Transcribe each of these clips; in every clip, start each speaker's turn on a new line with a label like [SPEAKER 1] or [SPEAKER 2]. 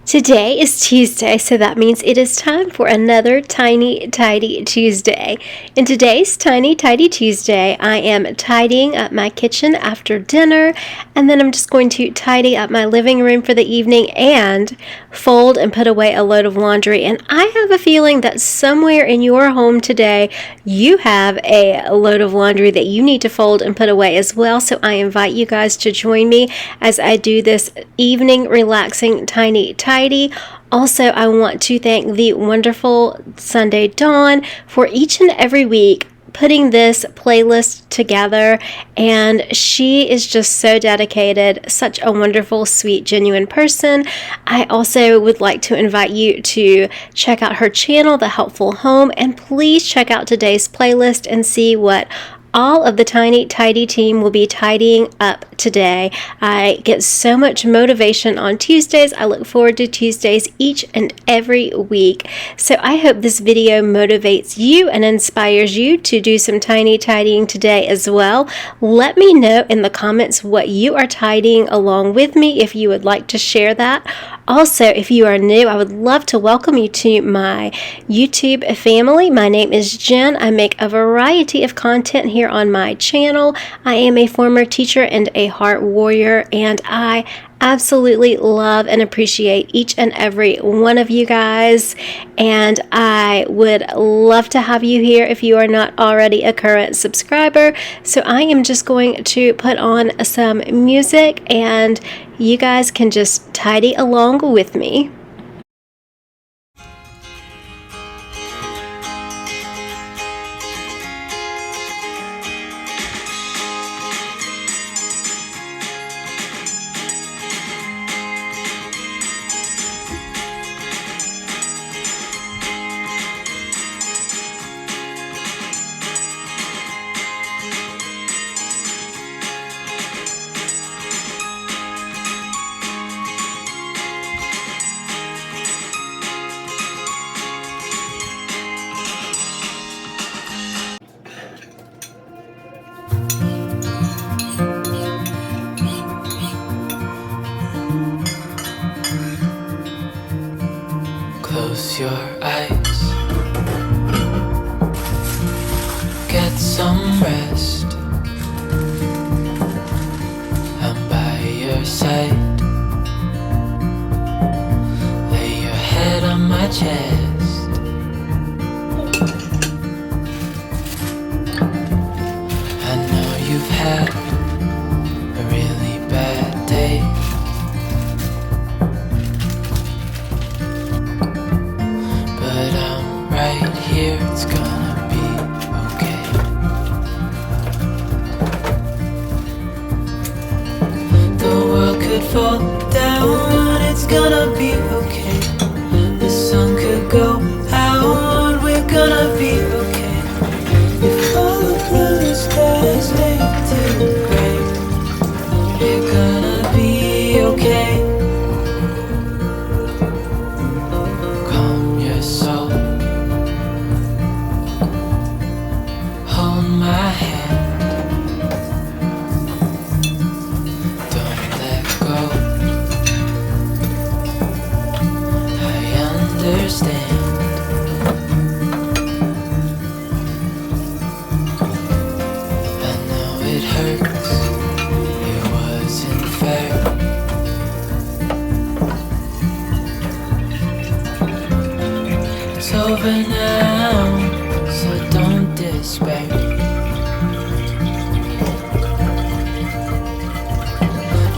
[SPEAKER 1] Today is Tuesday, so that means it is time for another Tiny Tidy Tuesday. In today's Tiny Tidy Tuesday, I am tidying up my kitchen after dinner, and then I'm just going to tidy up my living room for the evening and fold and put away a load of laundry. And I have a feeling that somewhere in your home today, you have a load of laundry that you need to fold and put away as well. So I invite you guys to join me as I do this evening relaxing Tiny Tidy. Also, I want to thank the wonderful Sunday Dawn for each and every week putting this playlist together, and she is just so dedicated, such a wonderful, sweet, genuine person. I also would like to invite you to check out her channel, The Helpful Home, and please check out today's playlist and see what all of the Tiny Tidy team will be tidying up today. I get so much motivation on Tuesdays. I look forward to Tuesdays each and every week. So I hope this video motivates you and inspires you to do some tiny tidying today as well. Let me know in the comments what you are tidying along with me if you would like to share that. Also, if you are new, I would love to welcome you to my YouTube family. My name is Jen. I make a variety of content here on my channel. I am a former teacher and a heart warrior, and I absolutely love and appreciate each and every one of you guys, and I would love to have you here if you are not already a current subscriber. So I am just going to put on some music and you guys can just tidy along with me.
[SPEAKER 2] Close your eyes, get some rest. I'm by your side. Lay your head on my chest. I know you've had a really bad day. But I'm right here, it's gonna be okay. The world could fall down, it's gonna be okay. The sun could go out, we're gonna be okay. If all the blue skies make too gray, we're gonna be okay. Soul, hold my hand, don't let go. I understand. I know it hurts, it wasn't fair. It's over now, so don't despair.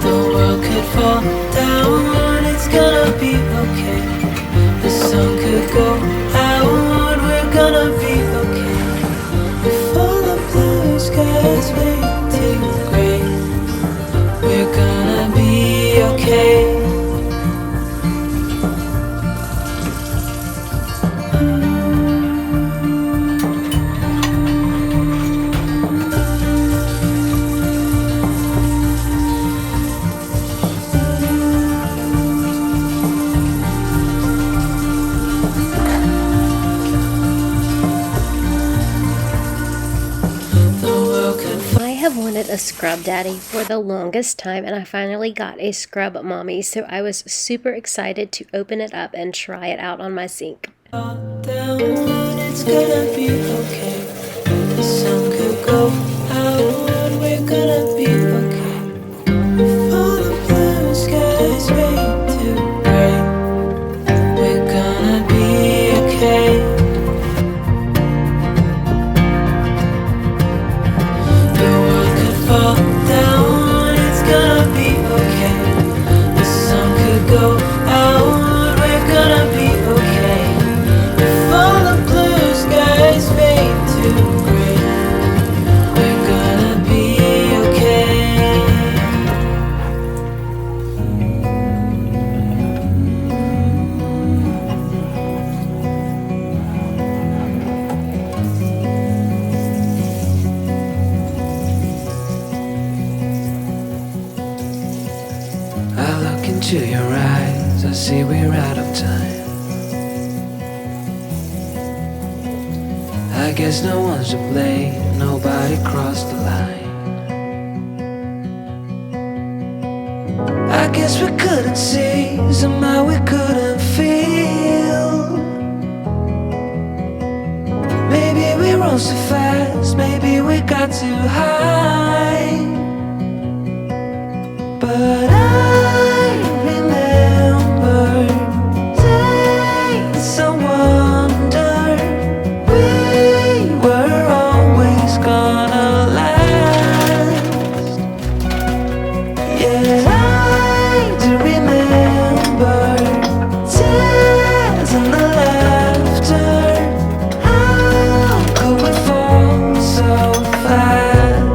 [SPEAKER 2] The world could fall down, it's gonna be okay. The sun could go out, we're gonna be okay. If all the blue skies make too gray, we're gonna be okay.
[SPEAKER 1] wanted a scrub daddy for the longest time, and I finally got a scrub mommy, so I was super excited to open it up and try it out on my sink.
[SPEAKER 2] Down, it's gonna be okay. The sun could go out, we're gonna be okay. If all the blue skies fade to gray, we're gonna be okay. The world could fall down, it's gonna be okay. The sun could go out, we're gonna be okay. If all the blue skies fade to gray, we're gonna be okay. I look into your eyes, I see we're out of time. I guess no one's to blame, nobody crossed the line. I guess we couldn't see, somehow we couldn't feel. Maybe we rose too fast, maybe we got too high. But I remember days I wonder we were always gonna last. Yeah, I do remember tears and the laughter. How could we fall so fast?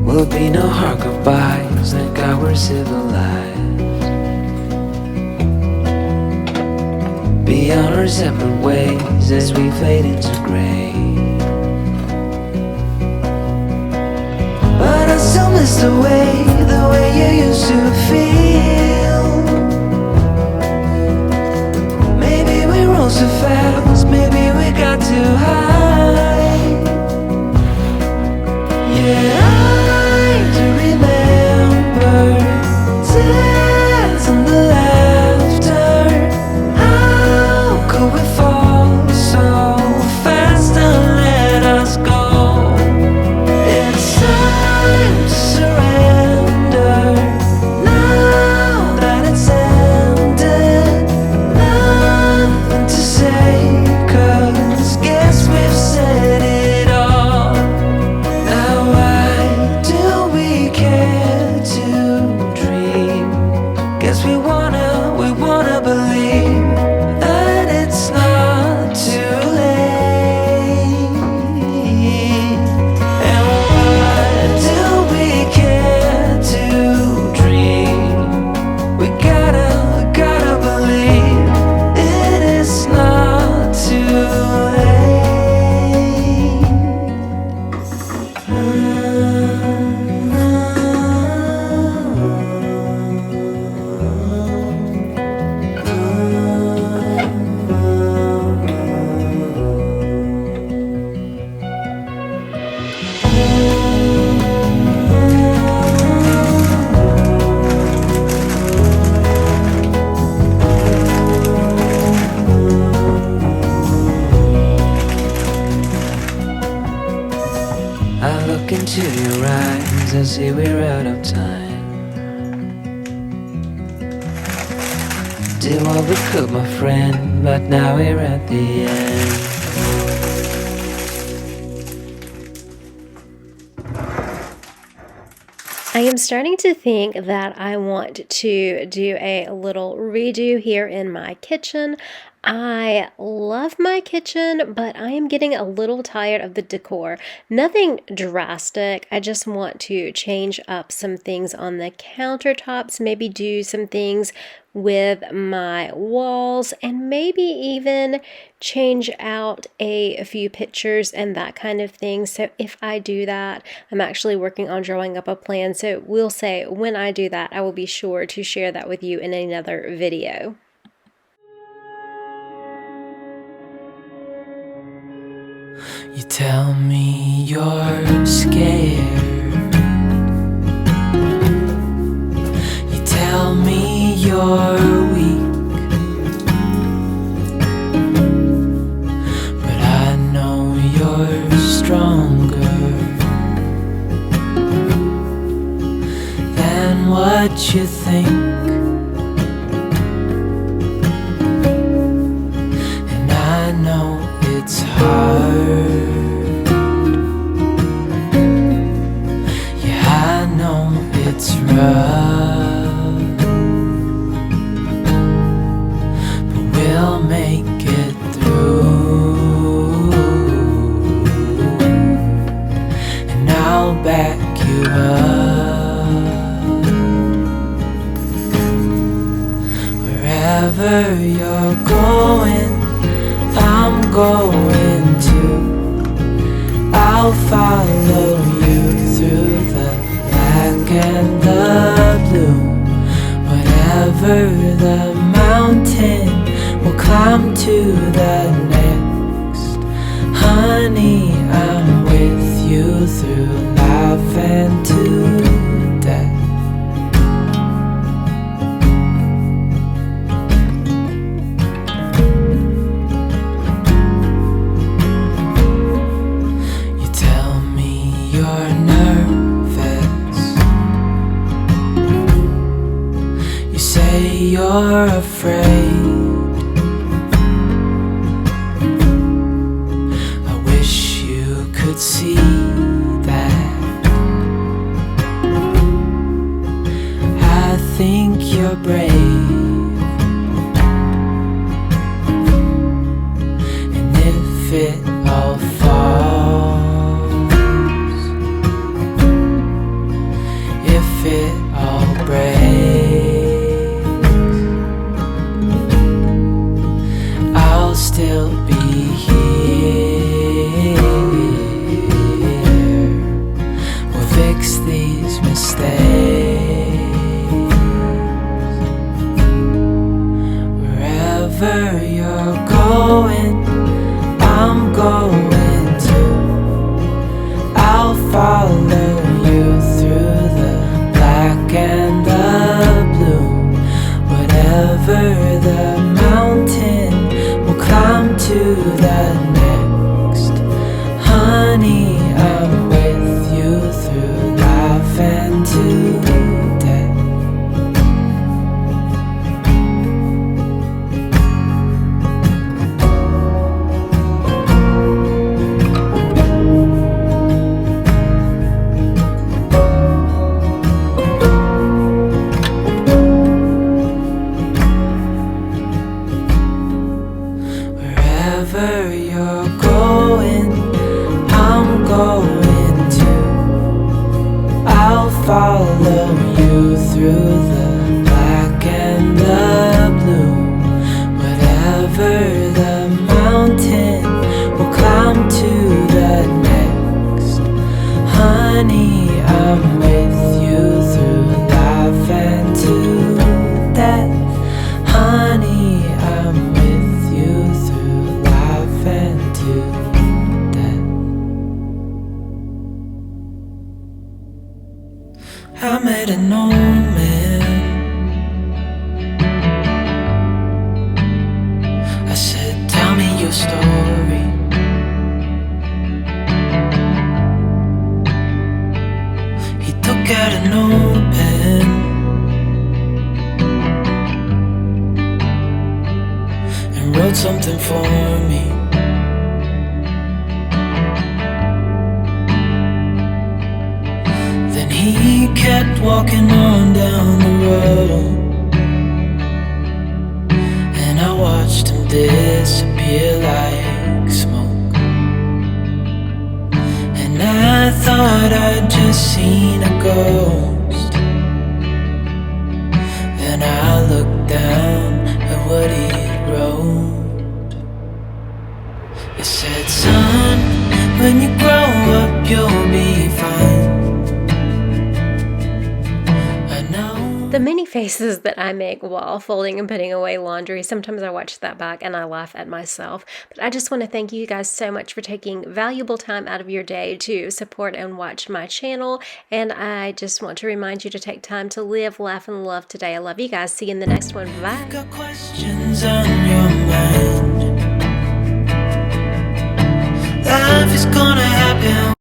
[SPEAKER 2] Will be no hard goodbyes, thank God we're civilized. Be on our separate ways as we fade into gray. But I still miss the way you used to feel. Maybe we rose too fast, maybe we got too high. Yeah, I do remember tears and the laughter. How could we fall so fast and let us go? It's time to surrender now that it's ended. Nothing to say, 'cause guess we've said it all. Now why do we care to dream? Guess we wanna believe that it's not too late. And why do we care to dream? We gotta believe it is not too late. I look into your eyes, I see we're out of time. Did what we could, my friend, but now we're at the end.
[SPEAKER 1] I am starting to think that I want to do a little redo here in my kitchen. I love my kitchen, but I am getting a little tired of the decor. Nothing drastic. I just want to change up some things on the countertops, maybe do some things with my walls, and maybe even change out a few pictures and that kind of thing. So if I do that, I'm actually working on drawing up a plan. So we'll say when I do that, I will be sure to share that with you in another video.
[SPEAKER 2] You tell me you're scared. You tell me you're weak, but I know you're stronger than what you think. And I know it's hard. It's rough, but we'll make it through, and I'll back you up. Wherever you're going, I'm going too. I'll follow you through the black and the blue. Whatever the mountain, we'll climb to the next. Honey, I'm with you through life and to death. You tell me you're nervous. You say you're afraid. I wish you could see that. I think you're brave, and if it all falls, if it all breaks, I'll still be here. We'll fix these mistakes. Wherever you're going, I'm going too. I'll follow you through the black and the blue. Whatever the mountain, we'll climb to the next. Honey, I'm with you through life and to death. Wherever you're going, I'm going too. I'll follow you through the black and the blue. Whatever the mountain, we'll climb to the next. Honey, I'm with you through life and to death. Honey, I'm with you through life and to death. I met an old man. I said, tell me your story. He took out a notepad and wrote something for me. Then he kept walking on down the road, and I watched him dead. I'd just seen a ghost. Then I looked down at what he wrote. It said, son, when you grow up you'll be fine. I know.
[SPEAKER 1] The many faces that I make while folding and putting away laundry, sometimes I watch that back and I laugh at myself. But I just want to thank you guys so much for taking valuable time out of your day to support and watch my channel. And I just want to remind you to take time to live, laugh, and love today. I love you guys. See you in the next one. Bye.
[SPEAKER 2] Got questions on your mind. Life is gonna happen.